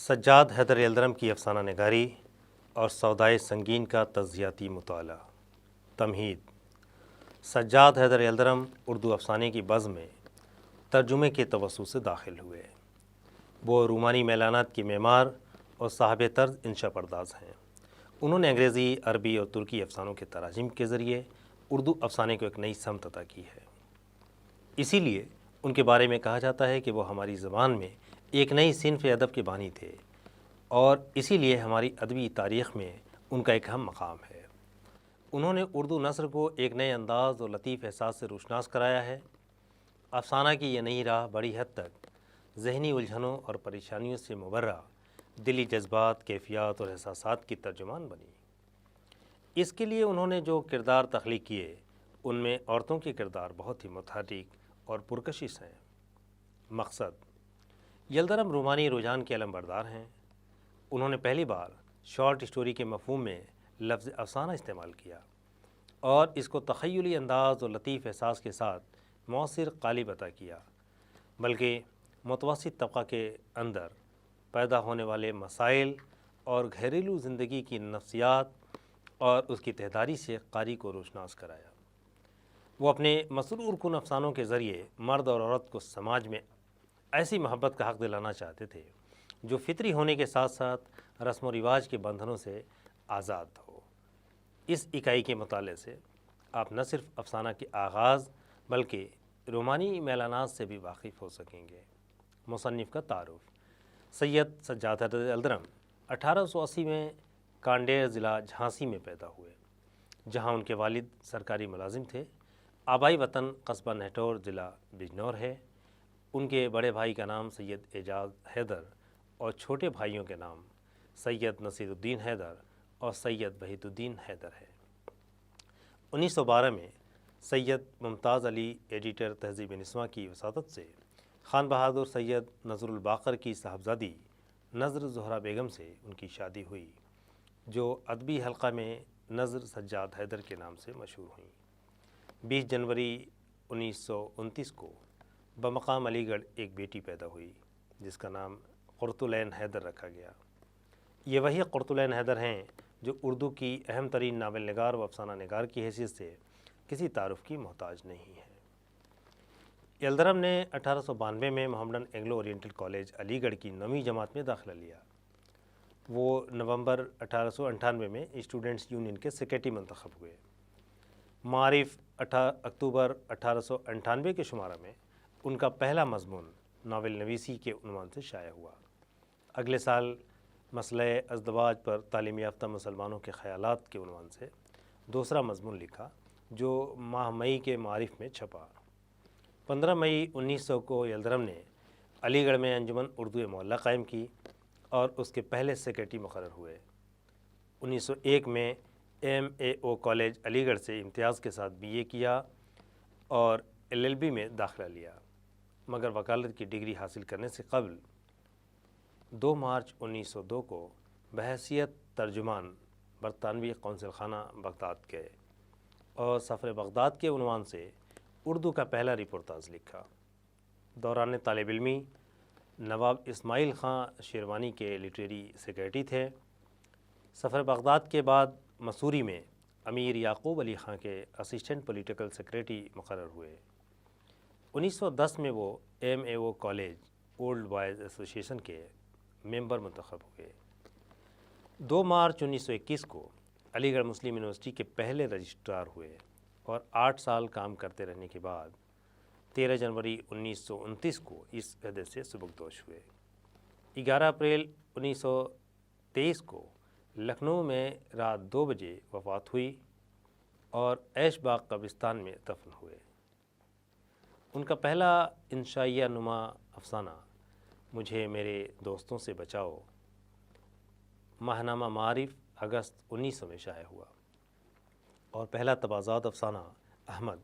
Sajjad Haider Yildirim کی افسانہ نگاری اور سودائے سنگین کا تجزیاتی مطالعہ۔ تمہید: سجاد حیدر یلدرم اردو افسانے کی بزم میں ترجمے کے توسط سے داخل ہوئے۔ وہ رومانی میلانات کے معمار اور صاحب طرز انشا پرداز ہیں۔ انہوں نے انگریزی، عربی اور ترکی افسانوں کے تراجم کے ذریعے اردو افسانے کو ایک نئی سمت عطا کی ہے۔ اسی لیے ان کے بارے میں کہا جاتا ہے کہ وہ ہماری زبان میں ایک نئی صنف ادب کے بانی تھے، اور اسی لیے ہماری ادبی تاریخ میں ان کا ایک اہم مقام ہے۔ انہوں نے اردو نثر کو ایک نئے انداز اور لطیف احساس سے روشناس کرایا ہے۔ افسانہ کی یہ نئی راہ بڑی حد تک ذہنی الجھنوں اور پریشانیوں سے مبرّہ دلی جذبات، کیفیات اور احساسات کی ترجمان بنی۔ اس کے لیے انہوں نے جو کردار تخلیق کیے، ان میں عورتوں کے کردار بہت ہی متحرک اور پرکشش ہیں۔ مقصد: یلدرم رومانی رجحان کے علم بردار ہیں۔ انہوں نے پہلی بار شارٹ اسٹوری کے مفہوم میں لفظ افسانہ استعمال کیا اور اس کو تخیلی انداز اور لطیف احساس کے ساتھ مؤثر قالب عطا کیا، بلکہ متوسط طبقہ کے اندر پیدا ہونے والے مسائل اور گھریلو زندگی کی نفسیات اور اس کی تہداری سے قاری کو روشناس کرایا۔ وہ اپنے مسرور کن افسانوں کے ذریعے مرد اور عورت کو سماج میں ایسی محبت کا حق دلانا چاہتے تھے جو فطری ہونے کے ساتھ ساتھ رسم و رواج کے بندھنوں سے آزاد ہو۔ اس اکائی کے مطالعے سے آپ نہ صرف افسانہ کے آغاز بلکہ رومانی میلانات سے بھی واقف ہو سکیں گے۔ مصنف کا تعارف: سید سجاد حیدر یلدرم 1880 میں کانڈیر ضلع جھانسی میں پیدا ہوئے، جہاں ان کے والد سرکاری ملازم تھے۔ آبائی وطن قصبہ نہٹور ضلع بجنور ہے۔ ان کے بڑے بھائی کا نام سید اعجاز حیدر اور چھوٹے بھائیوں کے نام سید نصیر الدین حیدر اور سید وحید الدین حیدر ہے۔ 1912 میں سید ممتاز علی ایڈیٹر تہذیب نسواں کی وساطت سے خان بہادر سید نظر الباقر کی صاحبزادی نظر زہرہ بیگم سے ان کی شادی ہوئی، جو ادبی حلقہ میں نظر سجاد حیدر کے نام سے مشہور ہوئیں۔ 20 جنوری 1929 کو بمقام علی گڑھ ایک بیٹی پیدا ہوئی جس کا نام قرۃالعین حیدر رکھا گیا۔ یہ وہی قرۃالعین حیدر ہیں جو اردو کی اہم ترین ناول نگار و افسانہ نگار کی حیثیت سے کسی تعارف کی محتاج نہیں ہے۔ یلدرم نے 1892 میں محمڈن اینگلو اورینٹل کالج علی گڑھ کی 9ویں جماعت میں داخلہ لیا۔ وہ نومبر 1898 میں اسٹوڈنٹس یونین کے سیکریٹری منتخب ہوئے۔ معارف اکتوبر 1898 کے شمارہ میں ان کا پہلا مضمون ناول نویسی کے عنوان سے شائع ہوا۔ اگلے سال مسئلہ ازدواج پر تعلیم یافتہ مسلمانوں کے خیالات کے عنوان سے دوسرا مضمون لکھا، جو ماہ مئی کے معارف میں چھپا۔ 15 مئی 1900 کو یلدرم نے علی گڑھ میں انجمن اردو معلیٰ قائم کی اور اس کے پہلے سیکریٹری مقرر ہوئے۔ 1901 میں MAO کالج علی گڑھ سے امتیاز کے ساتھ BA کیا اور LLB میں داخلہ لیا، مگر وکالت کی ڈگری حاصل کرنے سے قبل 2 مارچ 1902 کو بحیثیت ترجمان برطانوی قونصل خانہ بغداد گئے اور سفر بغداد کے عنوان سے اردو کا پہلا رپورتاژ لکھا۔ دوران طالب علمی نواب اسماعیل خان شیروانی کے لٹریری سیکریٹری تھے۔ سفر بغداد کے بعد مسوری میں امیر یعقوب علی خان کے اسسٹنٹ پولیٹیکل سیکریٹری مقرر ہوئے۔ 1910 میں وہ MAO کالج اولڈ بوائز ایسوسی ایشن کے ممبر منتخب ہوئے۔ 2 مارچ 1921 کو علی گڑھ مسلم یونیورسٹی کے پہلے رجسٹرار ہوئے اور 8 سال کام کرتے رہنے کے بعد 13 جنوری 1929 کو اس عہدے سے سبکدوش ہوئے۔ 11 اپریل 1923 کو لکھنؤ میں رات 2 بجے وفات ہوئی اور ایش باغ قبرستان میں دفن ہوئے۔ ان کا پہلا انشائیہ نما افسانہ مجھے میرے دوستوں سے بچاؤ ماہنامہ معارف اگست 1900 میں شائع ہوا، اور پہلا تبازات افسانہ احمد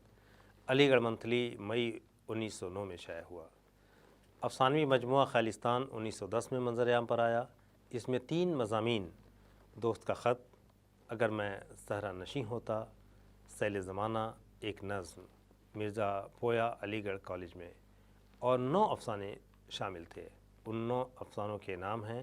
علی گڑھ منتھلی مئی 1909 میں شائع ہوا۔ افسانوی مجموعہ خالستان 1910 میں منظر عام پر آیا۔ اس میں 3 مضامین: دوست کا خط، اگر میں صحرا نشیں ہوتا، سیل زمانہ، ایک نظم مرزا پویا علی گڑھ کالج میں، اور 9 افسانے شامل تھے۔ ان 9 افسانوں کے نام ہیں: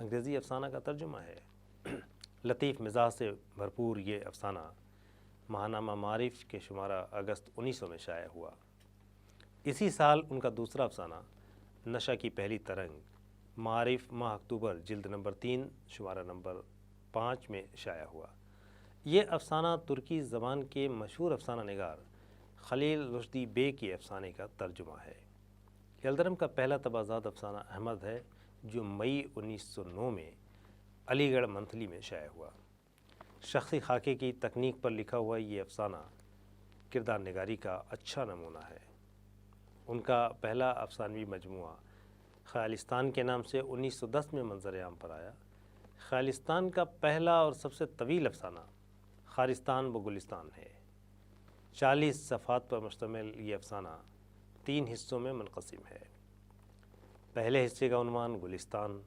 انگریزی افسانہ کا ترجمہ ہے۔ لطیف مزاج سے بھرپور یہ افسانہ ماہنامہ معارف کے شمارہ اگست 1900 میں شائع ہوا۔ اسی سال ان کا دوسرا افسانہ نشہ کی پہلی ترنگ معارف ماہ اکتوبر جلد نمبر 3 شمارہ نمبر 5 میں شائع ہوا۔ یہ افسانہ ترکی زبان کے مشہور افسانہ نگار خلیل رشدی بے کے افسانے کا ترجمہ ہے۔ یلدرم کا پہلا تبازات افسانہ احمد ہے جو مئی 1909 میں علی گڑھ منتھلی میں شائع ہوا۔ شخصی خاکے کی تکنیک پر لکھا ہوا یہ افسانہ کردار نگاری کا اچھا نمونہ ہے۔ ان کا پہلا افسانوی مجموعہ خیالستان کے نام سے 1910 میں منظر عام پر آیا۔ خیالستان کا پہلا اور سب سے طویل افسانہ خارستان و گلستان ہے۔ 40 صفحات پر مشتمل یہ افسانہ 3 حصوں میں منقسم ہے۔ پہلے حصے کا عنوان گلستان،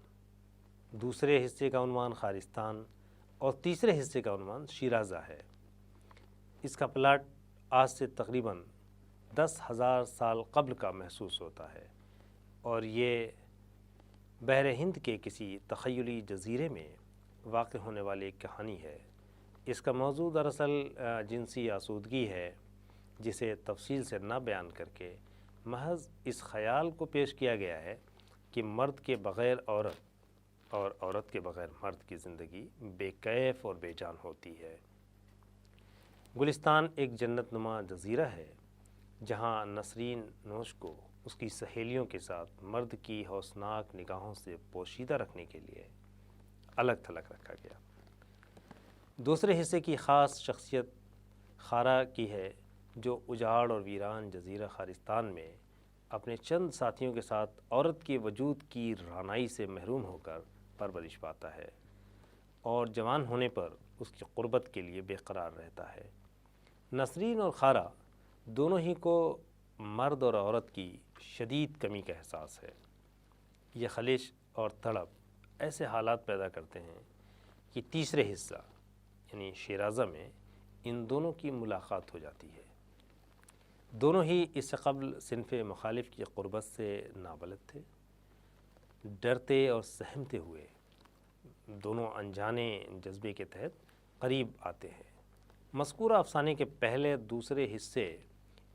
دوسرے حصے کا عنوان خارستان اور تیسرے حصے کا عنوان شیرازہ ہے۔ اس کا پلاٹ آج سے تقریباً 10,000 سال قبل کا محسوس ہوتا ہے اور یہ بحر ہند کے کسی تخیلی جزیرے میں واقع ہونے والی ایک کہانی ہے۔ اس کا موضوع دراصل جنسی آسودگی ہے، جسے تفصیل سے نہ بیان کر کے محض اس خیال کو پیش کیا گیا ہے کہ مرد کے بغیر عورت اور عورت کے بغیر مرد کی زندگی بے کیف اور بے جان ہوتی ہے۔ گلستان ایک جنت نما جزیرہ ہے جہاں نسرین نوش کو اس کی سہیلیوں کے ساتھ مرد کی ہوسناک نگاہوں سے پوشیدہ رکھنے کے لیے الگ تھلگ رکھا گیا۔ دوسرے حصے کی خاص شخصیت خارا کی ہے، جو اجاڑ اور ویران جزیرہ خارستان میں اپنے چند ساتھیوں کے ساتھ عورت کے وجود کی رعنائی سے محروم ہو کر پرورش پاتا ہے اور جوان ہونے پر اس کی قربت کے لیے بے قرار رہتا ہے۔ نسرین اور خارا دونوں ہی کو مرد اور عورت کی شدید کمی کا احساس ہے۔ یہ خلش اور تڑپ ایسے حالات پیدا کرتے ہیں کہ تیسرے حصہ یعنی شیرازہ میں ان دونوں کی ملاقات ہو جاتی ہے۔ دونوں ہی اس سے قبل صنف مخالف کی قربت سے نابلد تھے۔ ڈرتے اور سہمتے ہوئے دونوں انجانے جذبے کے تحت قریب آتے ہیں۔ مذکورہ افسانے کے پہلے دوسرے حصے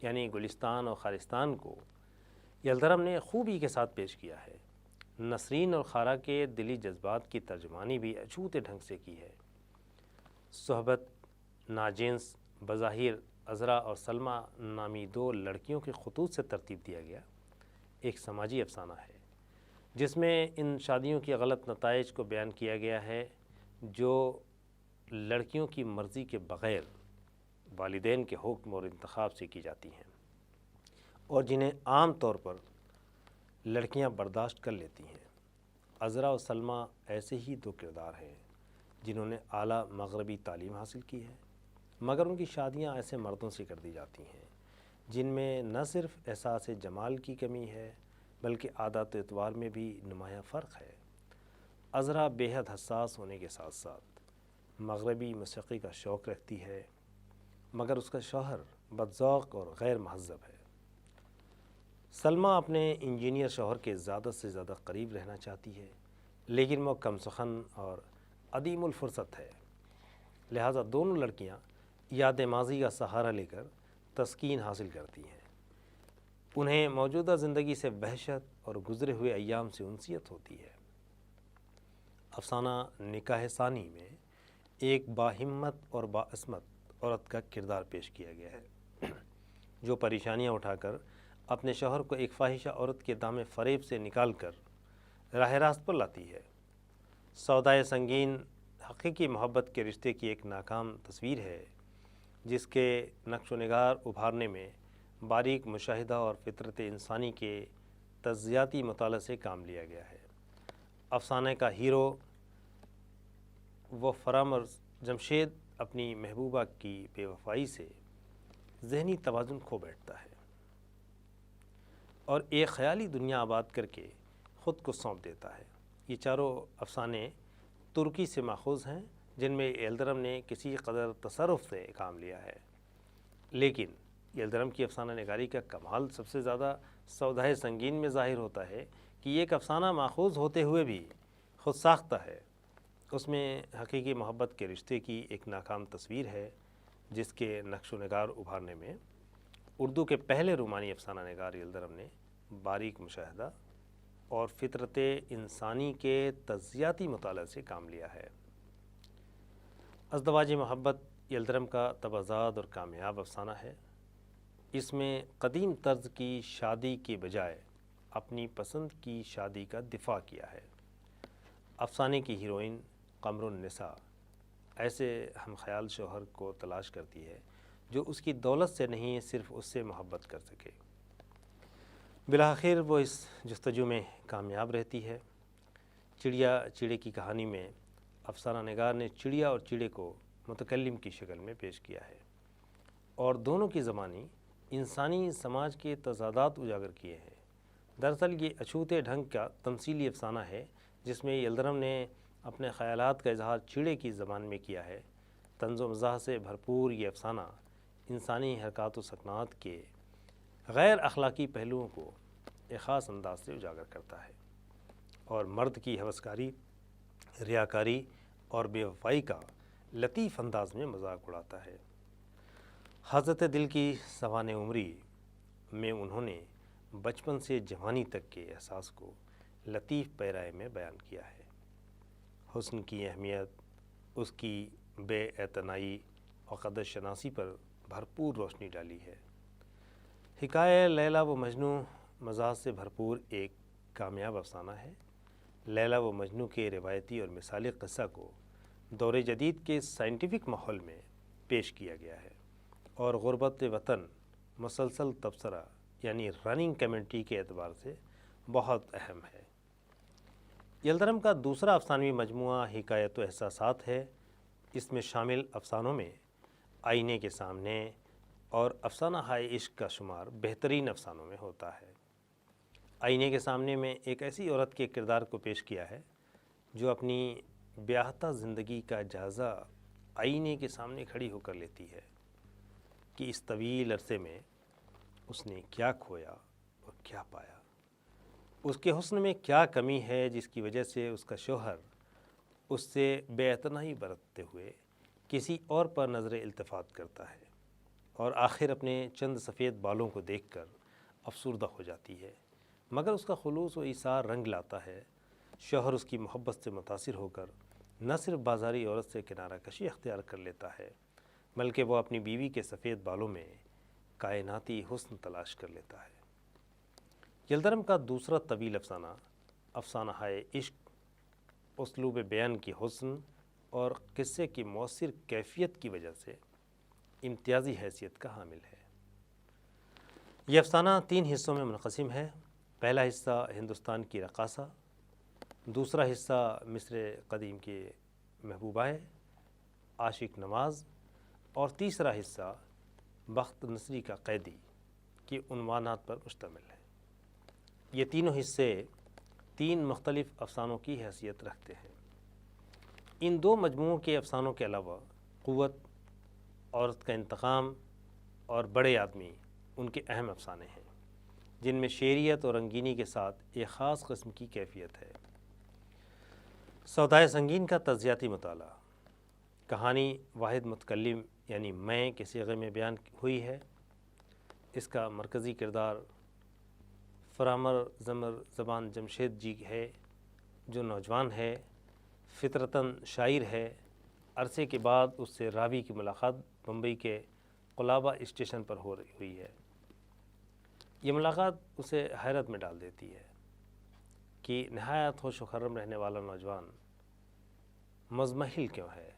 یعنی گلستان اور خارستان کو یلدرم نے خوبی کے ساتھ پیش کیا ہے۔ نسرین اور خارا کے دلی جذبات کی ترجمانی بھی اچھوتے ڈھنگ سے کی ہے۔ صحبت ناجنس بظاہر عذرا اور سلمہ نامی 2 لڑکیوں کے خطوط سے ترتیب دیا گیا ایک سماجی افسانہ ہے، جس میں ان شادیوں کی غلط نتائج کو بیان کیا گیا ہے جو لڑکیوں کی مرضی کے بغیر والدین کے حکم اور انتخاب سے کی جاتی ہیں اور جنہیں عام طور پر لڑکیاں برداشت کر لیتی ہیں۔ عذرا اور سلمہ ایسے ہی 2 کردار ہیں جنہوں نے اعلیٰ مغربی تعلیم حاصل کی ہے، مگر ان کی شادیاں ایسے مردوں سے کر دی جاتی ہیں جن میں نہ صرف احساس جمال کی کمی ہے بلکہ عادات و اعتبار میں بھی نمایاں فرق ہے۔ عذرا بے حد حساس ہونے کے ساتھ ساتھ مغربی موسیقی کا شوق رکھتی ہے، مگر اس کا شوہر بدذوق اور غیر مہذب ہے۔ سلمہ اپنے انجینئر شوہر کے زیادہ سے زیادہ قریب رہنا چاہتی ہے، لیکن وہ کم سخن اور عدیم الفرصت ہے، لہٰذا دونوں لڑکیاں یاد ماضی کا سہارا لے کر تسکین حاصل کرتی ہیں۔ انہیں موجودہ زندگی سے وحشت اور گزرے ہوئے ایام سے انسیت ہوتی ہے۔ افسانہ نکاح ثانی میں ایک باہمت اور باعصمت عورت کا کردار پیش کیا گیا ہے جو پریشانیاں اٹھا کر اپنے شوہر کو ایک فاحشہ عورت کے دام فریب سے نکال کر راہ راست پر لاتی ہے۔ سودائے سنگین حقیقی محبت کے رشتے کی ایک ناکام تصویر ہے جس کے نقش و نگار ابھارنے میں باریک مشاہدہ اور فطرت انسانی کے تجزیاتی مطالعے سے کام لیا گیا ہے۔ افسانے کا ہیرو وہ فرامرز جمشید اپنی محبوبہ کی بے وفائی سے ذہنی توازن کھو بیٹھتا ہے اور ایک خیالی دنیا آباد کر کے خود کو سونپ دیتا ہے۔ یہ چاروں افسانے ترکی سے ماخوذ ہیں جن میں یلدرم نے کسی قدر تصرف سے کام لیا ہے، لیکن یلدرم کی افسانہ نگاری کا کمال سب سے زیادہ سودائے سنگین میں ظاہر ہوتا ہے کہ یہ ایک افسانہ ماخوذ ہوتے ہوئے بھی خود ساختہ ہے، اس میں حقیقی محبت کے رشتے کی ایک ناکام تصویر ہے جس کے نقش و نگار ابھارنے میں اردو کے پہلے رومانی افسانہ نگار یلدرم نے باریک مشاہدہ اور فطرت انسانی کے تجزیاتی مطالعہ سے کام لیا ہے۔ ازدواج محبت یلدرم کا تبازاد اور کامیاب افسانہ ہے۔ اس میں قدیم طرز کی شادی کے بجائے اپنی پسند کی شادی کا دفاع کیا ہے۔ افسانے کی ہیروئن قمر النساء ایسے ہم خیال شوہر کو تلاش کرتی ہے جو اس کی دولت سے نہیں صرف اس سے محبت کر سکے۔ بالآخر وہ اس جستجو میں کامیاب رہتی ہے۔ چڑیا چیڑے کی کہانی میں افسانہ نگار نے چڑیا اور چیڑے کو متکلم کی شکل میں پیش کیا ہے اور دونوں کی زبانی انسانی سماج کے تضادات اجاگر کیے ہیں۔ دراصل یہ اچھوتے ڈھنگ کا تمثیلی افسانہ ہے جس میں یلدرم نے اپنے خیالات کا اظہار چیڑے کی زبان میں کیا ہے۔ طنز و مزاح سے بھرپور یہ افسانہ انسانی حرکات و سکنات کے غیر اخلاقی پہلوؤں کو ایک خاص انداز سے اجاگر کرتا ہے اور مرد کی ہوسکاری، ریاکاری اور بے وفائی کا لطیف انداز میں مذاق اڑاتا ہے۔ حضرت دل کی سوانح عمری میں انہوں نے بچپن سے جوانی تک کے احساس کو لطیف پیرائے میں بیان کیا ہے۔ حسن کی اہمیت، اس کی بے اعتنائی اور قدر شناسی پر بھرپور روشنی ڈالی ہے۔ حکایہ لیلی و مجنوں مزاح سے بھرپور ایک کامیاب افسانہ ہے۔ لیلی و مجنوں کے روایتی اور مثالی قصہ کو دور جدید کے سائنٹیفک ماحول میں پیش کیا گیا ہے اور غربت وطن مسلسل تبصرہ یعنی رننگ کمیونٹی کے اعتبار سے بہت اہم ہے۔ یلدرم کا دوسرا افسانوی مجموعہ حکایت و احساسات ہے۔ اس میں شامل افسانوں میں آئینے کے سامنے اور افسانہ ہائے عشق کا شمار بہترین افسانوں میں ہوتا ہے۔ آئینے کے سامنے میں ایک ایسی عورت کے کردار کو پیش کیا ہے جو اپنی بیاہتہ زندگی کا جائزہ آئینے کے سامنے کھڑی ہو کر لیتی ہے کہ اس طویل عرصے میں اس نے کیا کھویا اور کیا پایا، اس کے حسن میں کیا کمی ہے جس کی وجہ سے اس کا شوہر اس سے بے اعتنائی برتتے ہوئے کسی اور پر نظر التفات کرتا ہے اور آخر اپنے چند سفید بالوں کو دیکھ کر افسردہ ہو جاتی ہے، مگر اس کا خلوص و ایثار رنگ لاتا ہے۔ شوہر اس کی محبت سے متاثر ہو کر نہ صرف بازاری عورت سے کنارہ کشی اختیار کر لیتا ہے بلکہ وہ اپنی بیوی کے سفید بالوں میں کائناتی حسن تلاش کر لیتا ہے۔ یلدرم کا دوسرا طویل افسانہ افسانہ ہائے عشق اسلوب بیان کی حسن اور قصے کی مؤثر کیفیت کی وجہ سے امتیازی حیثیت کا حامل ہے۔ یہ افسانہ 3 حصوں میں منقسم ہے۔ پہلا حصہ ہندوستان کی رقاصہ، دوسرا حصہ مصر قدیم کے محبوبہ عاشق نواز اور تیسرا حصہ بخت نصری کا قیدی کے عنوانات پر مشتمل ہے۔ یہ تینوں حصے 3 مختلف افسانوں کی حیثیت رکھتے ہیں۔ ان 2 مجموعوں کے افسانوں کے علاوہ قوت، عورت کا انتقام اور بڑے آدمی ان کے اہم افسانے ہیں جن میں شعریت اور رنگینی کے ساتھ ایک خاص قسم کی کیفیت ہے۔ سودائے سنگین کا تجزیاتی مطالعہ۔ کہانی واحد متکلم یعنی میں کے صیغے میں بیان ہوئی ہے۔ اس کا مرکزی کردار فرامر زمر زبان جمشید جی ہے جو نوجوان ہے، فطرتاً شاعر ہے۔ عرصے کے بعد اس سے راوی کی ملاقات بمبئی کے قلابہ اسٹیشن پر ہوئی ہے۔ یہ ملاقات اسے حیرت میں ڈال دیتی ہے کہ نہایت خوش و خرم رہنے والا نوجوان مضمحل کیوں ہے۔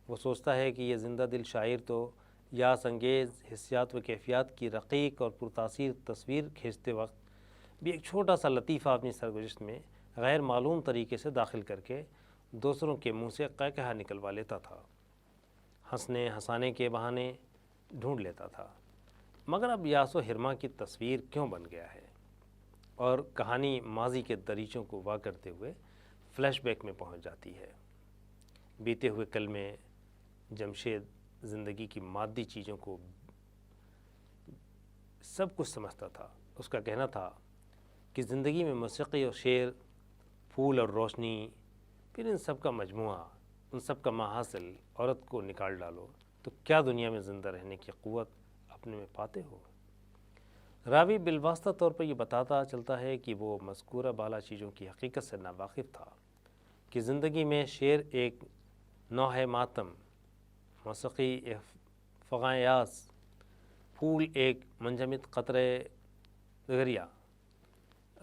وہ سوچتا ہے کہ یہ زندہ دل شاعر تو یاس انگیز حسیات و کیفیات کی رقیق اور پرتاثیر تصویر کھینچتے وقت بھی ایک چھوٹا سا لطیفہ اپنی سرگزشت میں غیر معلوم طریقے سے داخل کر کے دوسروں کے منہ سے قہقہہ نکلوا لیتا تھا، ہنسنے ہنسانے کے بہانے ڈھونڈ لیتا تھا، مگر اب یاس و حرما کی تصویر کیوں بن گیا ہے؟ اور کہانی ماضی کے دریچوں کو وا کرتے ہوئے فلیش بیک میں پہنچ جاتی ہے۔ بیتے ہوئے کل میں جمشید زندگی کی مادی چیزوں کو سب کچھ سمجھتا تھا۔ اس کا کہنا تھا کہ زندگی میں موسیقی اور شعر، پھول اور روشنی، پھر ان سب کا مجموعہ، ان سب کا ماحصل عورت کو نکال ڈالو تو کیا دنیا میں زندہ رہنے کی قوت اپنے میں پاتے ہو؟ راوی بالواسطہ طور پر یہ بتاتا چلتا ہے کہ وہ مذکورہ بالا چیزوں کی حقیقت سے ناواقف تھا کہ زندگی میں شعر ایک نوح ماتم، موسیقی ایک فغاں یاس، پھول ایک منجمد قطرے دریا،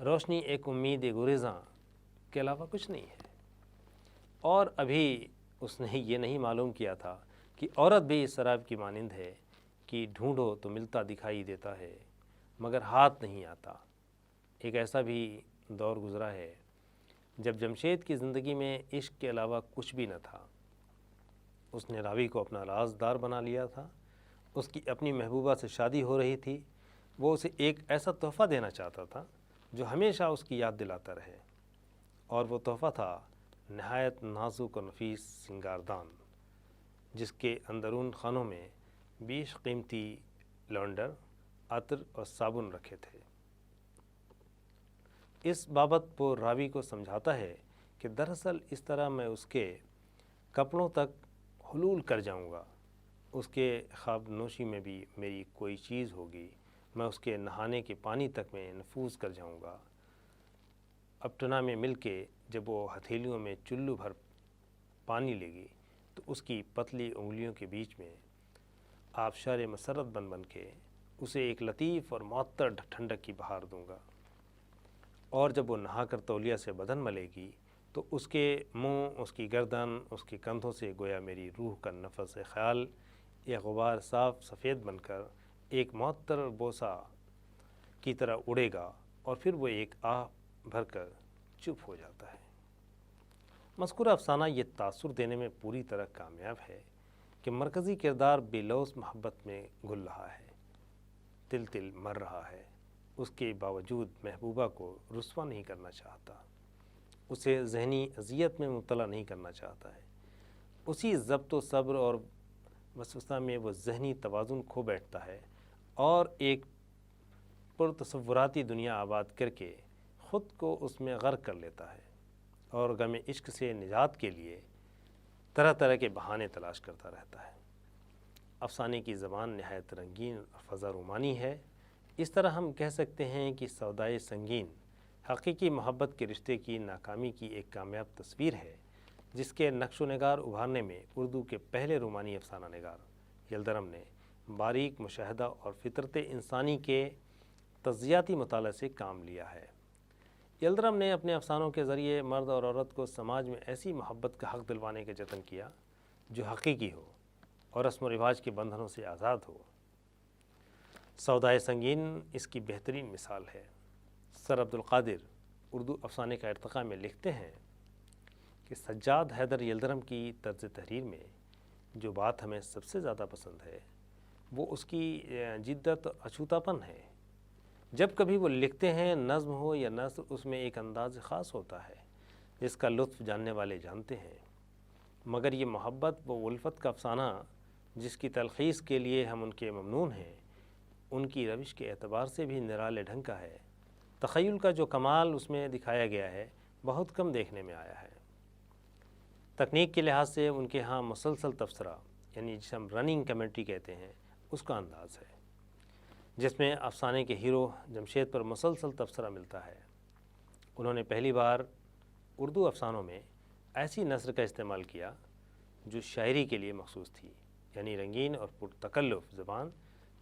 روشنی ایک امید گریزاں کے علاوہ کچھ نہیں ہے۔ اور ابھی اس نے یہ نہیں معلوم کیا تھا کہ عورت بھی اس شراب کی مانند ہے کہ ڈھونڈو تو ملتا دکھائی دیتا ہے مگر ہاتھ نہیں آتا۔ ایک ایسا بھی دور گزرا ہے جب جمشید کی زندگی میں عشق کے علاوہ کچھ بھی نہ تھا۔ اس نے راوی کو اپنا رازدار بنا لیا تھا، اس کی اپنی محبوبہ سے شادی ہو رہی تھی، وہ اسے ایک ایسا تحفہ دینا چاہتا تھا جو ہمیشہ اس کی یاد دلاتا رہے، اور وہ تحفہ تھا نہایت نازک و نفیس سنگاردان، جس کے اندرون خانوں میں 20 قیمتی لونڈر، عطر اور صابن رکھے تھے۔ اس بابت وہ راوی کو سمجھاتا ہے کہ دراصل اس طرح میں اس کے کپڑوں تک حلول کر جاؤں گا، اس کے خواب نوشی میں بھی میری کوئی چیز ہوگی، میں اس کے نہانے کے پانی تک میں نفوذ کر جاؤں گا۔ اپٹنا میں مل کے جب وہ ہتھیلیوں میں چلو بھر پانی لے گی تو اس کی پتلی انگلیوں کے بیچ میں آبشار مسرت بن بن کے اسے ایک لطیف اور معطر ٹھنڈک کی بہار دوں گا۔ اور جب وہ نہا کر تولیہ سے بدن ملے گی تو اس کے منہ، اس کی گردن، اس کے کندھوں سے گویا میری روح کا نفس خیال ایک غبار صاف سفید بن کر ایک معطر بوسہ کی طرح اڑے گا، اور پھر وہ ایک آہ بھر کر چپ ہو جاتا ہے۔ مذکورہ افسانہ یہ تاثر دینے میں پوری طرح کامیاب ہے کہ مرکزی کردار بے لوث محبت میں گھل رہا ہے، تل تل مر رہا ہے، اس کے باوجود محبوبہ کو رسوا نہیں کرنا چاہتا، اسے ذہنی اذیت میں مبتلا نہیں کرنا چاہتا ہے۔ اسی ضبط و صبر اور وسوسہ میں وہ ذہنی توازن کھو بیٹھتا ہے اور ایک پرتصوراتی دنیا آباد کر کے خود کو اس میں غرق کر لیتا ہے، اور غم عشق سے نجات کے لیے طرح طرح کے بہانے تلاش کرتا رہتا ہے۔ افسانے کی زبان نہایت رنگین اور فضا رومانی ہے۔ اس طرح ہم کہہ سکتے ہیں کہ سودائے سنگین حقیقی محبت کے رشتے کی ناکامی کی ایک کامیاب تصویر ہے، جس کے نقش و نگار ابھارنے میں اردو کے پہلے رومانی افسانہ نگار یلدرم نے باریک مشاہدہ اور فطرت انسانی کے تجزیاتی مطالعے سے کام لیا ہے۔ یلدرم نے اپنے افسانوں کے ذریعے مرد اور عورت کو سماج میں ایسی محبت کا حق دلوانے کا جتن کیا جو حقیقی ہو اور رسم و رواج کے بندھنوں سے آزاد ہو۔ سودائے سنگین اس کی بہترین مثال ہے۔ سر عبدالقادر اردو افسانے کا ارتقاء میں لکھتے ہیں کہ سجاد حیدر یلدرم کی طرز تحریر میں جو بات ہمیں سب سے زیادہ پسند ہے وہ اس کی جدت اور اچھوتاپن ہے۔ جب کبھی وہ لکھتے ہیں، نظم ہو یا نثر، اس میں ایک انداز خاص ہوتا ہے جس کا لطف جاننے والے جانتے ہیں، مگر یہ محبت و الفت کا افسانہ جس کی تلخیص کے لیے ہم ان کے ممنون ہیں، ان کی روش کے اعتبار سے بھی نرالے ڈھنگ کا ہے۔ تخیل کا جو کمال اس میں دکھایا گیا ہے بہت کم دیکھنے میں آیا ہے۔ تکنیک کے لحاظ سے ان کے ہاں مسلسل تبصرہ، یعنی جسے ہم رننگ کمنٹری کہتے ہیں، اس کا انداز ہے، جس میں افسانے کے ہیرو جمشید پر مسلسل تبصرہ ملتا ہے۔ انہوں نے پہلی بار اردو افسانوں میں ایسی نثر کا استعمال کیا جو شاعری کے لیے مخصوص تھی، یعنی رنگین اور پرتکلف زبان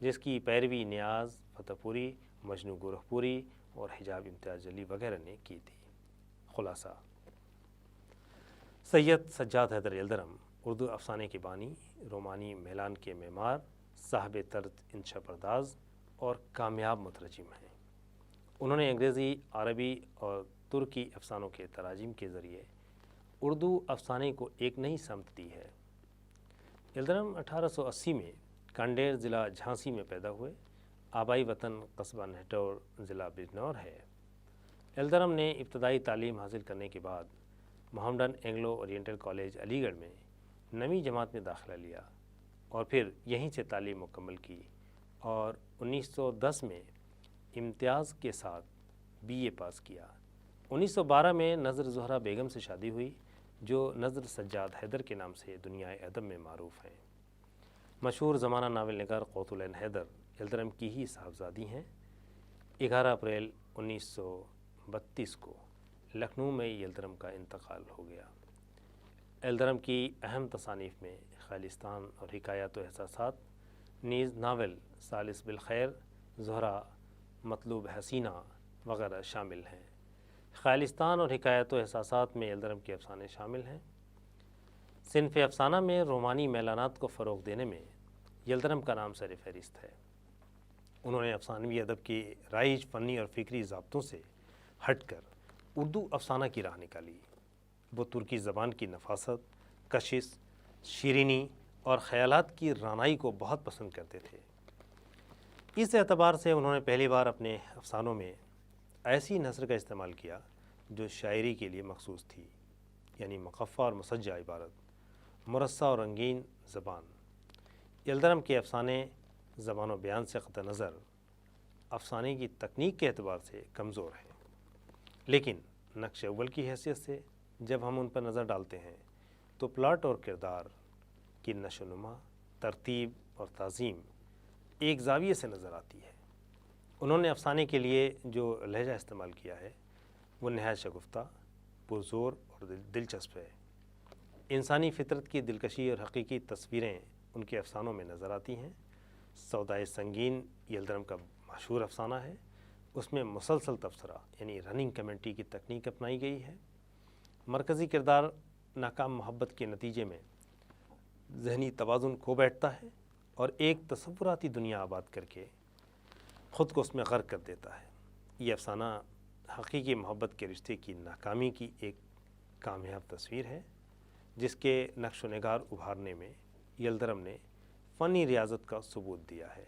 جس کی پیروی نیاز، فتح پوری، مجنو گورکھ پوری اور حجاب امتیاز جلی وغیرہ نے کی تھی۔ خلاصہ: سید سجاد حیدر یلدرم اردو افسانے کے بانی، رومانی میلان کے معمار، صاحب طرز انشا پرداز اور کامیاب مترجم ہیں۔ انہوں نے انگریزی، عربی اور ترکی افسانوں کے تراجم کے ذریعے اردو افسانے کو ایک نئی سمت دی ہے۔ یلدرم 1880 میں کانڈیر ضلع جھانسی میں پیدا ہوئے۔ آبائی وطن قصبہ نہٹور ضلع بجنور ہے۔ یلدرم نے ابتدائی تعلیم حاصل کرنے کے بعد محمڈن اینگلو اورینٹل کالج علی گڑھ میں 9ویں جماعت میں داخلہ لیا اور پھر یہیں سے تعلیم مکمل کی، اور 1910 میں امتیاز کے ساتھ BA پاس کیا۔ 1912 میں نظر زہرہ بیگم سے شادی ہوئی جو نظر سجاد حیدر کے نام سے دنیا ادب میں معروف ہیں۔ مشہور زمانہ ناول نگار قوت العین حیدر یلدرم کی ہی صاحبزادی ہیں۔ 11 اپریل 1932 کو لکھنؤ میں یلدرم کا انتقال ہو گیا۔ یلدرم کی اہم تصانیف میں خالستان اور حکایات و احساسات، نیز ناول ثالث بالخیر، زہرہ، مطلوب حسینہ وغیرہ شامل ہیں۔ خالستان اور حکایات و احساسات میں یلدرم کے افسانے شامل ہیں۔ صنف افسانہ میں رومانی میلانات کو فروغ دینے میں یلدرم کا نام سر فہرست ہے۔ انہوں نے افسانوی ادب کی رائج فنی اور فکری ضابطوں سے ہٹ کر اردو افسانہ کی راہ نکالی۔ وہ ترکی زبان کی نفاست، کشش، شیرینی اور خیالات کی رانائی کو بہت پسند کرتے تھے۔ اس اعتبار سے انہوں نے پہلی بار اپنے افسانوں میں ایسی نثر کا استعمال کیا جو شاعری کے لیے مخصوص تھی، یعنی مقفع اور مسجع عبارت، مرصع اور رنگین زبان۔ یلدرم کے افسانے زبان و بیان سے قطع نظر افسانے کی تکنیک کے اعتبار سے کمزور ہیں، لیکن نقش اول کی حیثیت سے جب ہم ان پر نظر ڈالتے ہیں تو پلاٹ اور کردار کی نشو و نما، ترتیب اور تعظیم ایک زاویے سے نظر آتی ہے۔ انہوں نے افسانے کے لیے جو لہجہ استعمال کیا ہے وہ نہایت شگفتہ، پرزور اور دلچسپ ہے۔ انسانی فطرت کی دلکشی اور حقیقی تصویریں ان کے افسانوں میں نظر آتی ہیں۔ سودائے سنگین یلدرم کا مشہور افسانہ ہے۔ اس میں مسلسل تبصرہ یعنی رننگ کمنٹری کی تکنیک اپنائی گئی ہے۔ مرکزی کردار ناکام محبت کے نتیجے میں ذہنی توازن کھو بیٹھتا ہے اور ایک تصوراتی دنیا آباد کر کے خود کو اس میں غرق کر دیتا ہے۔ یہ افسانہ حقیقی محبت کے رشتے کی ناکامی کی ایک کامیاب تصویر ہے، جس کے نقش و نگار ابھارنے میں یلدرم نے فنی ریاضت کا ثبوت دیا ہے۔